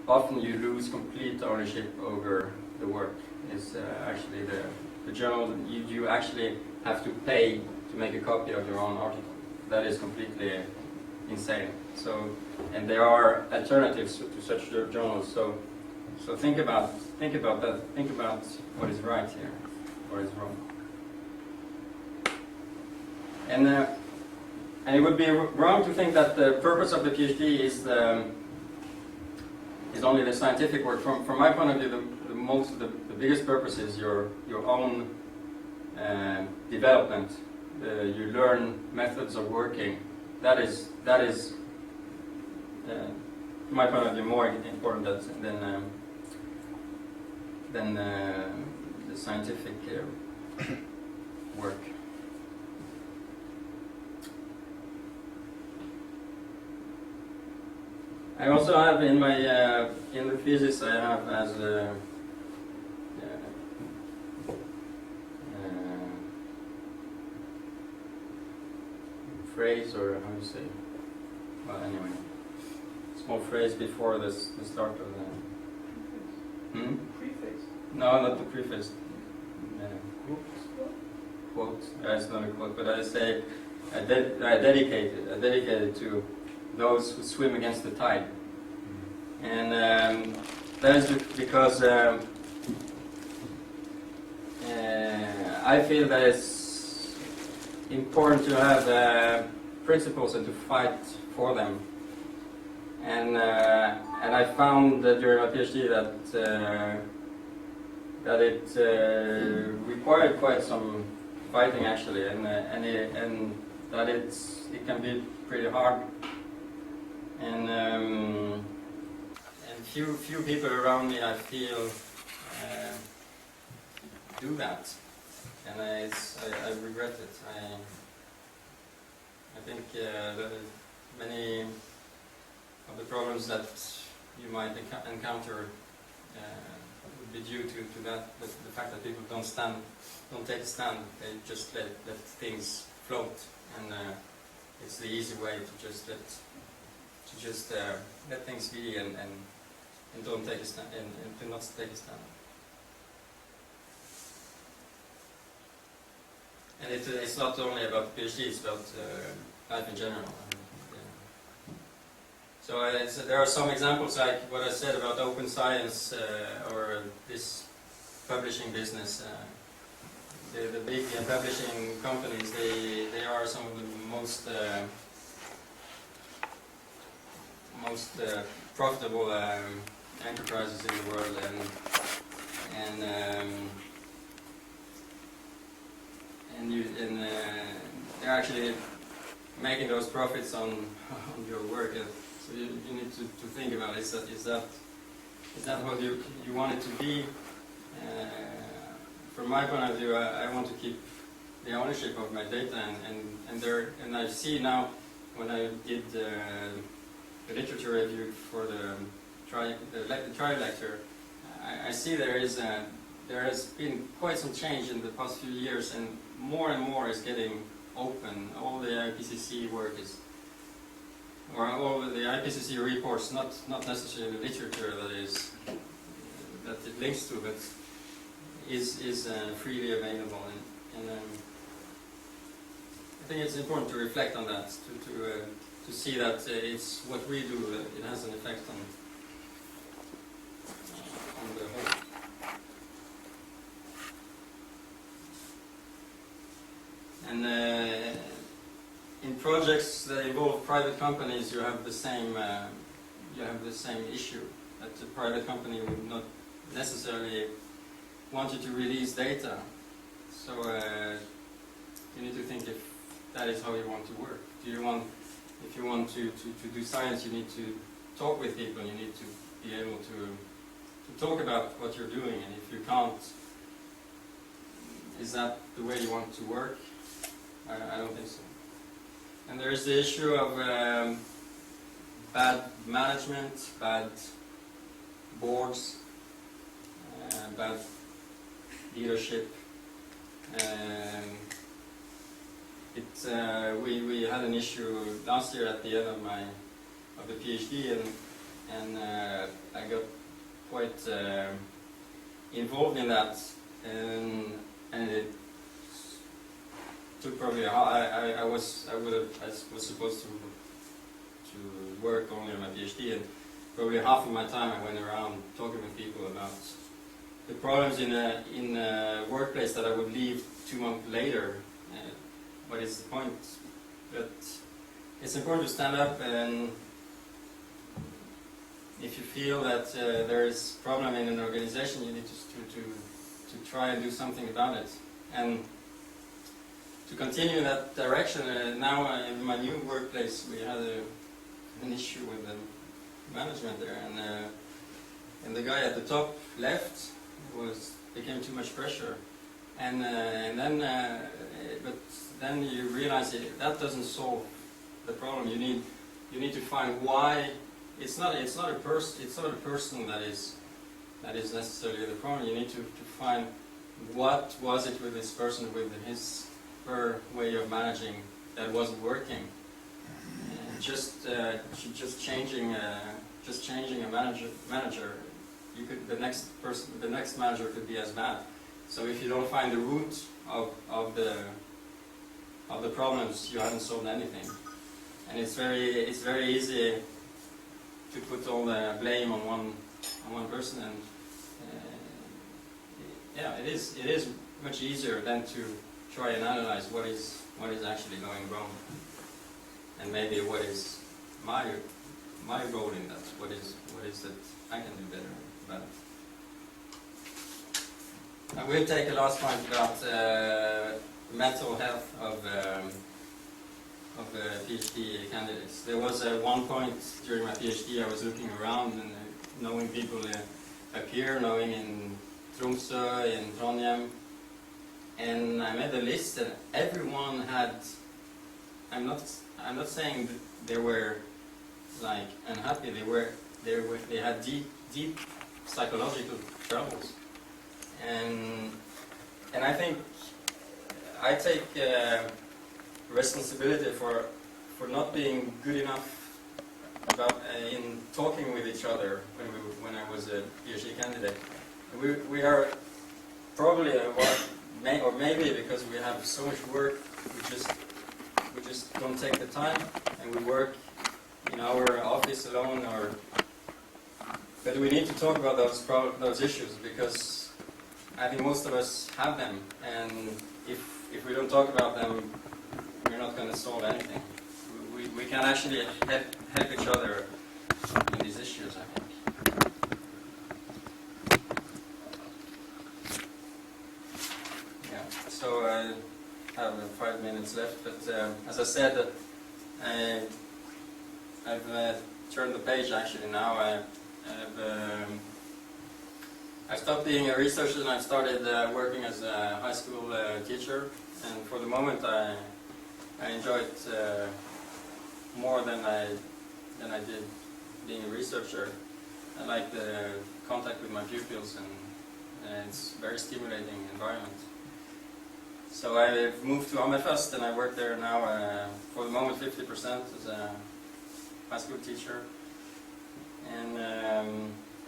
often you lose complete ownership over the work. Is actually the journal. You actually have to pay to make a copy of your own article. That is completely insane. So, and there are alternatives to such journals. So think about that. Think about what is right here, what is wrong. And it would be wrong to think that the purpose of the PhD is only the scientific work. From my point of view, the biggest purpose is your own development. You learn methods of working. That is from my point of view, more important than the scientific work. I also have in my in the thesis I have as a phrase, or how do you say? Well, anyway, small phrase before the start of the Preface. No, not the preface. Quote. It's not a quote, but I say I dedicated to those who swim against the tide, and that is because I feel that it's important to have principles and to fight for them. And I found during my PhD that it required quite some fighting actually, and that it can be pretty hard. And few people around me, I feel, do that, and I regret it. I think that many of the problems that you might encounter would be due to that, the fact that people don't take a stand. They just let things float, and it's the easy way to just let things be and don't take a stand and to not take a stand. And it's not only about PhD; it's about life in general. So there are some examples like what I said about open science or this publishing business. The big publishing companies, they are some of the most profitable enterprises in the world, and they're actually making those profits on your work. So you need to think about is that what you want it to be? From my point of view, I want to keep the ownership of my data, and I see now when I did the literature review for the trial lecture, I see there has been quite some change in the past few years, and more is getting open. All the IPCC work is, or all the IPCC reports, not necessarily the literature that it links to, but is freely available, and I think it's important to reflect on that, to see that it's what we do, it has an effect on the whole. And in projects that involve private companies, you have the same issue, that the private company would not necessarily want you to release data. So you need to think if that is how you want to work. If you want to do science, you need to talk with people. You need to be able to talk about what you're doing. And if you can't, is that the way you want to work? I don't think so. And there is the issue of bad management, bad boards, bad leadership. We had an issue last year at the end of the PhD, and I got quite involved in that, and it took probably I was supposed to work only on my PhD, and probably half of my time I went around talking with people about the problems in a workplace that I would leave 2 months later. What is the point? But it's important to stand up, and if you feel that there is a problem in an organization, you need to try and do something about it. And to continue in that direction, now in my new workplace, we had an issue with the management there, and the guy at the top left. Became too much pressure, and then you realize that doesn't solve the problem. You need to find why. It's not a person that is necessarily the problem. You need to find what was it with this person, with her way of managing that wasn't working. Just changing a manager. The next manager could be as bad. So if you don't find the root of the problems, you haven't solved anything. And it's very easy to put all the blame on one person, and it is much easier than to try and analyze what is actually going wrong, and maybe what is my role in that. What is that I can do better about it. I will take a last point about mental health of PhD candidates. There was one point during my PhD I was looking around and knowing people up here, knowing in Tromsø, in Trondheim, and I made a list, and everyone had. I'm not saying that they were like unhappy. They had deep psychological troubles, and I think I take responsibility for not being good enough about in talking with each other when I was a PhD candidate. We are probably or maybe because we have so much work, we just don't take the time, and we work in our office alone. But we need to talk about those issues, because I think most of us have them, and if we don't talk about them, we're not going to solve anything. We can actually help each other in these issues, I think. Yeah. So I have 5 minutes left, but as I said, I've turned the page actually now. I stopped being a researcher, and I started working as a high school teacher. And for the moment, I enjoy it more than I did being a researcher. I like the contact with my pupils, and it's a very stimulating environment. So I've moved to Hammerfest, and I work there now for the moment 50% as a high school teacher.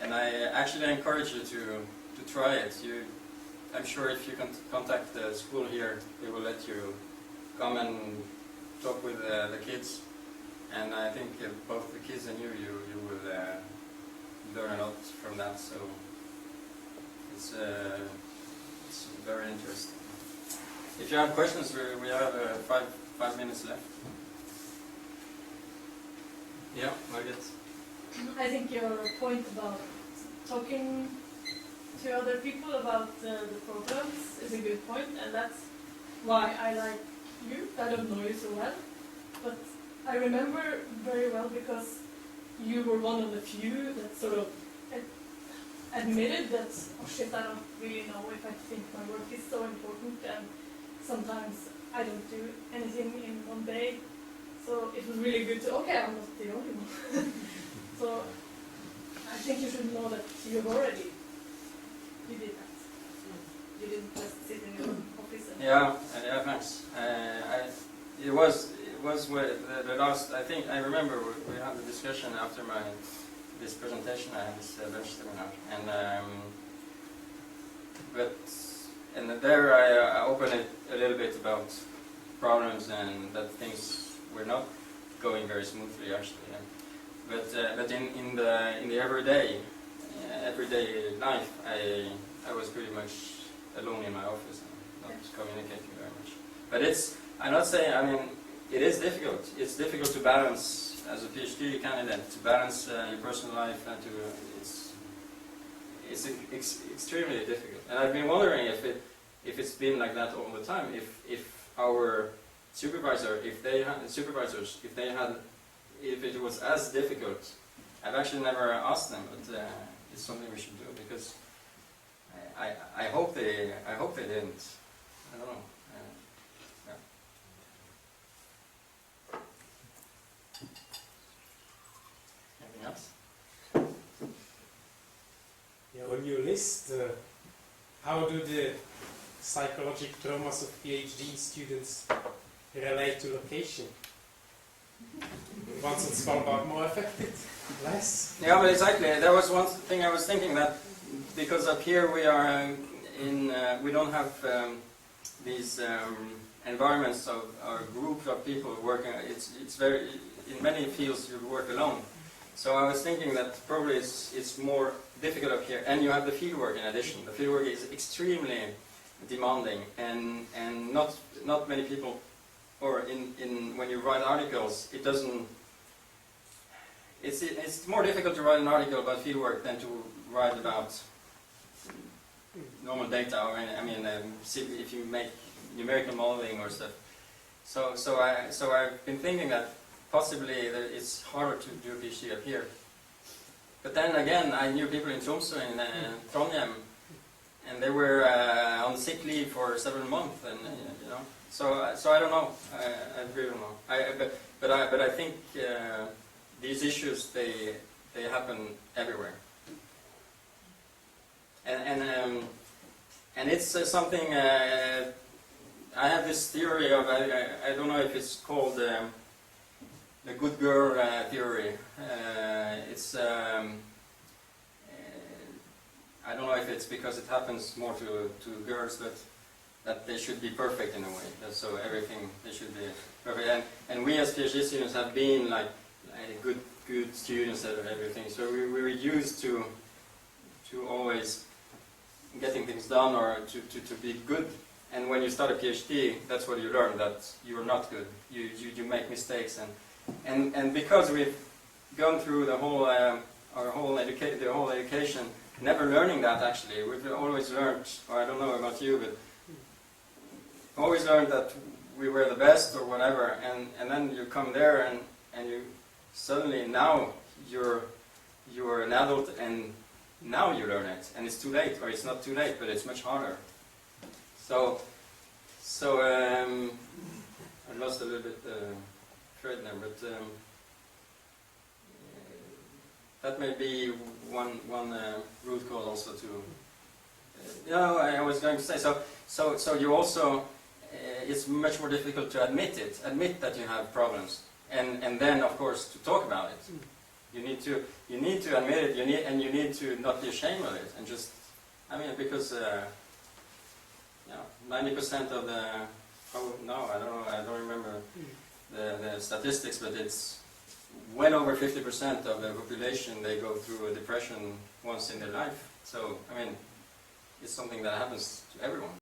And I actually encourage you to try it. I'm sure if you can contact the school here, they will let you come and talk with the kids. And I think both the kids and you will learn a lot from that. So it's very interesting. If you have questions, we have 5 minutes left. Yeah, Margaret. I think your point about talking to other people about the problems is a good point, and that's why I like you. I don't know you so well, but I remember very well because you were one of the few that sort of admitted that, oh shit, I don't really know if I think my work is so important, and sometimes I don't do anything in one day. So it was really good to, okay, I'm not the only one. So I think you should know that you did that. You didn't just sit in your office. Yeah, thanks. It was the last. I think I remember we had a discussion after my this presentation, I have this bench seminar, and there I open it a little bit about problems and that things were not going very smoothly actually. But in the everyday life, I was pretty much alone in my office and not communicating very much. But I'm not saying, I mean, it is difficult. It's difficult to balance as a PhD candidate, to balance your personal life and it's extremely difficult. And I've been wondering if it's been like that all the time. If our supervisor, if it was as difficult. I've actually never asked them, but it's something we should do because I hope they didn't. I don't know. Yeah. Anything else? Yeah, on your list, how do the psychological traumas of PhD students relate to location? Ones in Svalbard more affected, less? Yeah, but exactly. There was one thing I was thinking that because up here we are we don't have these environments of or group of people working. It's very in many fields you work alone. So I was thinking that probably it's more difficult up here, and you have the fieldwork in addition. The fieldwork is extremely demanding, and not many people. Or when you write articles, it doesn't. It's more difficult to write an article about fieldwork than to write about normal data. Or if you make numerical modeling or stuff. So I've been thinking that possibly it's harder to do a PhD up here. But then again, I knew people in Tromsø and Trondheim, and they were on sick leave for several months, and you know. So I don't know. I really don't know. But I think these issues they happen everywhere. And it's something. I have this theory of I don't know if it's called the good girl theory. It's I don't know if it's because it happens more to girls, but that they should be perfect in a way. So everything they should be perfect. And we as PhD students have been like good students at everything. So we were used to always getting things done or to be good. And when you start a PhD, that's what you learn, that you're not good. You make mistakes, and because we've gone through the whole the whole education, never learning that actually, we've always learned, or I don't know about you, but always learned that we were the best or whatever, and then you come there and you suddenly now you're an adult and now you learn it, and it's too late, or it's not too late, but it's much harder. So I lost a little bit thread there, but that may be one root cause also to. I was going to say so you also it's much more difficult to admit that you have problems, and then of course to talk about it. You need to admit it. You need to not be ashamed of it, and just because 90% of the I don't remember the statistics, but it's well over 50% of the population, they go through a depression once in their life. So it's something that happens to everyone.